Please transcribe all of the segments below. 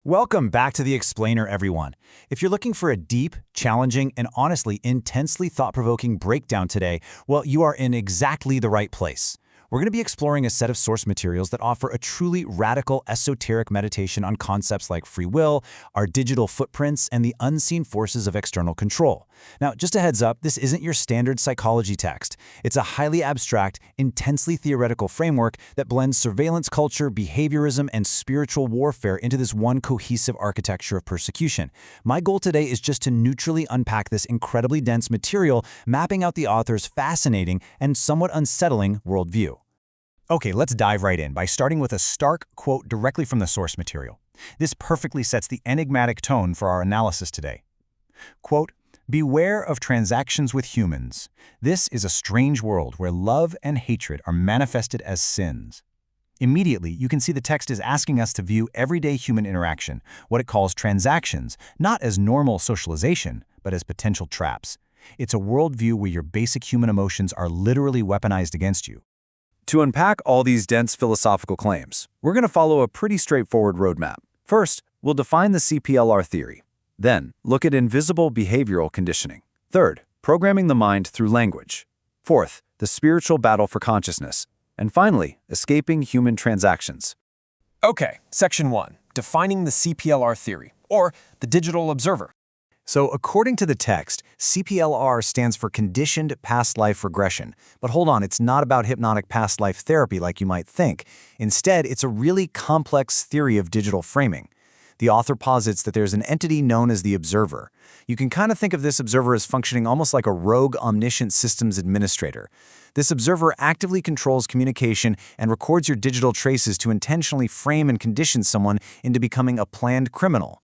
Welcome back to The Explainer, everyone. If you're looking for a deep, challenging, and honestly intensely thought-provoking breakdown today, well, you are in exactly the right place. We're going to be exploring a set of source materials that offer a truly radical, esoteric meditation on concepts like free will, our digital footprints, and the unseen forces of external control. Now, just a heads up, this isn't your standard psychology text. It's a highly abstract, intensely theoretical framework that blends surveillance culture, behaviorism, and spiritual warfare into this one cohesive architecture of persecution. My goal today is just to neutrally unpack this incredibly dense material, mapping out the author's fascinating and somewhat unsettling worldview. Okay, let's dive right in by starting with a stark quote directly from the source material. This perfectly sets the enigmatic tone for our analysis today. Quote, "Beware of transactions with humans. This is a strange world where love and hatred are manifested as sins." Immediately, you can see the text is asking us to view everyday human interaction, what it calls transactions, not as normal socialization, but as potential traps. It's a worldview where your basic human emotions are literally weaponized against you. To unpack all these dense philosophical claims, we're going to follow a pretty straightforward roadmap. First, we'll define the CPLR theory. Then, look at invisible behavioral conditioning. Third, programming the mind through language. Fourth, the spiritual battle for consciousness. And finally, escaping human transactions. Okay, Section 1, defining the CPLR theory, or the digital observer. So according to the text, CPLR stands for Conditioned Past Life Regression. But hold on, it's not about hypnotic past life therapy like you might think. Instead, it's a really complex theory of digital framing. The author posits that there's an entity known as the observer. You can kind of think of this observer as functioning almost like a rogue omniscient systems administrator. This observer actively controls communication and records your digital traces to intentionally frame and condition someone into becoming a planned criminal.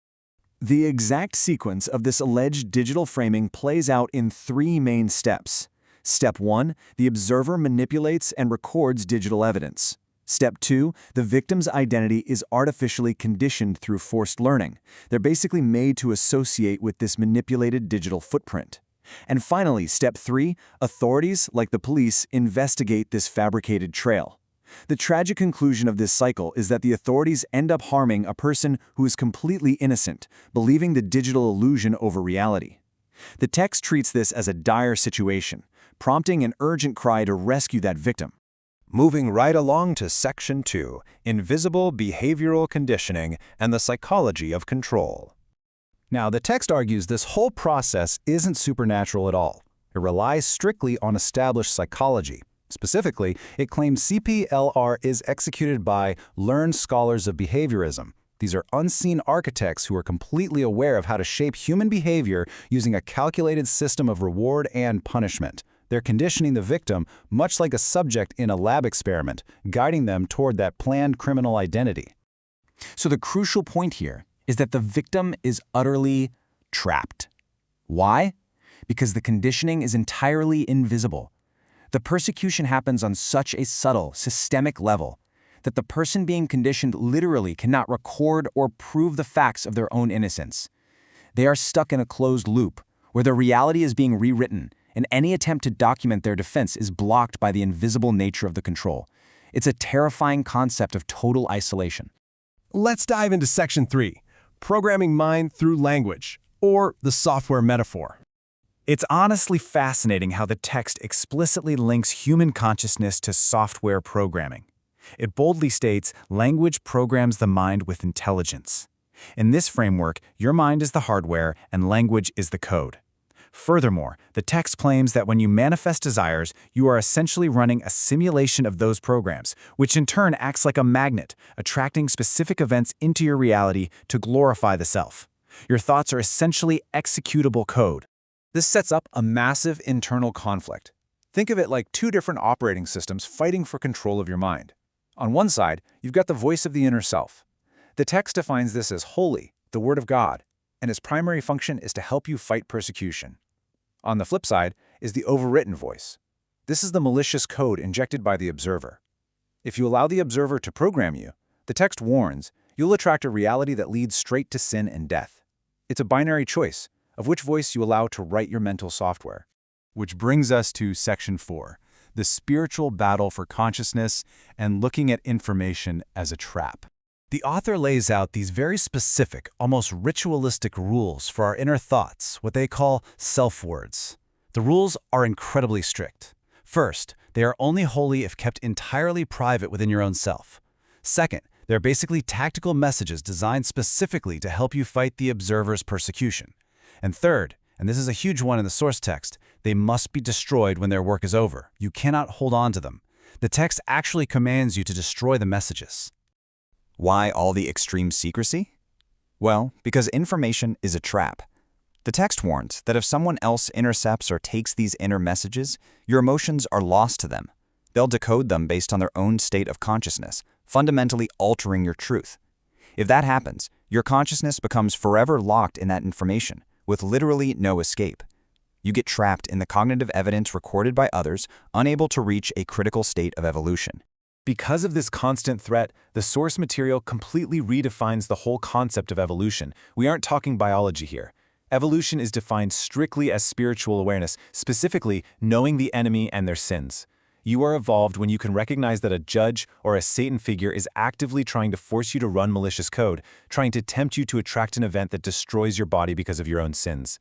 The exact sequence of this alleged digital framing plays out in three main steps. Step 1, the observer manipulates and records digital evidence. Step 2, the victim's identity is artificially conditioned through forced learning. They're basically made to associate with this manipulated digital footprint. And finally, Step 3, authorities, like the police, investigate this fabricated trail. The tragic conclusion of this cycle is that the authorities end up harming a person who is completely innocent, believing the digital illusion over reality. The text treats this as a dire situation, prompting an urgent cry to rescue that victim. Moving right along to Section 2, Invisible Behavioral Conditioning and the Psychology of Control. Now, the text argues this whole process isn't supernatural at all. It relies strictly on established psychology. Specifically, it claims CPLR is executed by learned scholars of behaviorism. These are unseen architects who are completely aware of how to shape human behavior using a calculated system of reward and punishment. They're conditioning the victim much like a subject in a lab experiment, guiding them toward that planned criminal identity. So the crucial point here is that the victim is utterly trapped. Why? Because the conditioning is entirely invisible. The persecution happens on such a subtle, systemic level that the person being conditioned literally cannot record or prove the facts of their own innocence. They are stuck in a closed loop where their reality is being rewritten, and any attempt to document their defense is blocked by the invisible nature of the control. It's a terrifying concept of total isolation. Let's dive into Section 3, Programming Mind Through Language, or the software metaphor. It's honestly fascinating how the text explicitly links human consciousness to software programming. It boldly states, language programs the mind with intelligence. In this framework, your mind is the hardware and language is the code. Furthermore, the text claims that when you manifest desires, you are essentially running a simulation of those programs, which in turn acts like a magnet, attracting specific events into your reality to glorify the self. Your thoughts are essentially executable code. This sets up a massive internal conflict. Think of it like two different operating systems fighting for control of your mind. On one side, you've got the voice of the inner self. The text defines this as holy, the Word of God, and its primary function is to help you fight persecution. On the flip side is the overwritten voice. This is the malicious code injected by the observer. If you allow the observer to program you, the text warns, you'll attract a reality that leads straight to sin and death. It's a binary choice of which voice you allow to write your mental software. Which brings us to Section 4, the spiritual battle for consciousness and looking at information as a trap. The author lays out these very specific, almost ritualistic rules for our inner thoughts, what they call self-words. The rules are incredibly strict. First, they are only holy if kept entirely private within your own self. Second, they're basically tactical messages designed specifically to help you fight the observer's persecution. And third, and this is a huge one in the source text, they must be destroyed when their work is over. You cannot hold on to them. The text actually commands you to destroy the messages. Why all the extreme secrecy? Well, because information is a trap. The text warns that if someone else intercepts or takes these inner messages, your emotions are lost to them. They'll decode them based on their own state of consciousness, fundamentally altering your truth. If that happens, your consciousness becomes forever locked in that information, with literally no escape. You get trapped in the cognitive evidence recorded by others, unable to reach a critical state of evolution. Because of this constant threat, the source material completely redefines the whole concept of evolution. We aren't talking biology here. Evolution is defined strictly as spiritual awareness, specifically knowing the enemy and their sins. You are evolved when you can recognize that a judge or a Satan figure is actively trying to force you to run malicious code, trying to tempt you to attract an event that destroys your body because of your own sins.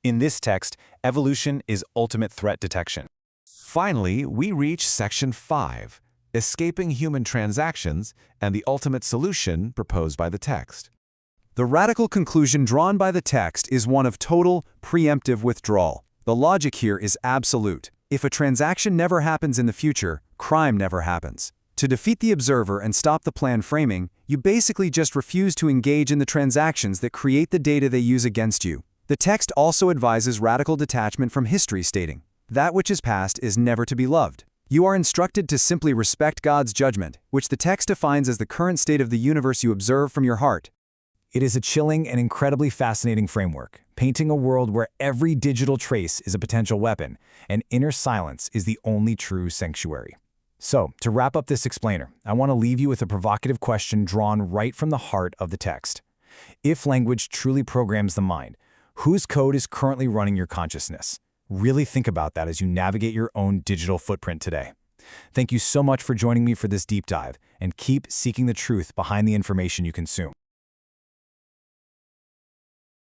In this text, evolution is ultimate threat detection. Finally, we reach Section 5, Escaping Human Transactions and the Ultimate Solution proposed by the text. The radical conclusion drawn by the text is one of total, preemptive withdrawal. The logic here is absolute. If a transaction never happens in the future, crime never happens. To defeat the observer and stop the plan framing, you basically just refuse to engage in the transactions that create the data they use against you. The text also advises radical detachment from history, stating, "That which is past is never to be loved." You are instructed to simply respect God's judgment, which the text defines as the current state of the universe you observe from your heart. It is a chilling and incredibly fascinating framework, painting a world where every digital trace is a potential weapon, and inner silence is the only true sanctuary. So, to wrap up this explainer, I want to leave you with a provocative question drawn right from the heart of the text. If language truly programs the mind, whose code is currently running your consciousness? Really think about that as you navigate your own digital footprint today. Thank you so much for joining me for this deep dive, and keep seeking the truth behind the information you consume.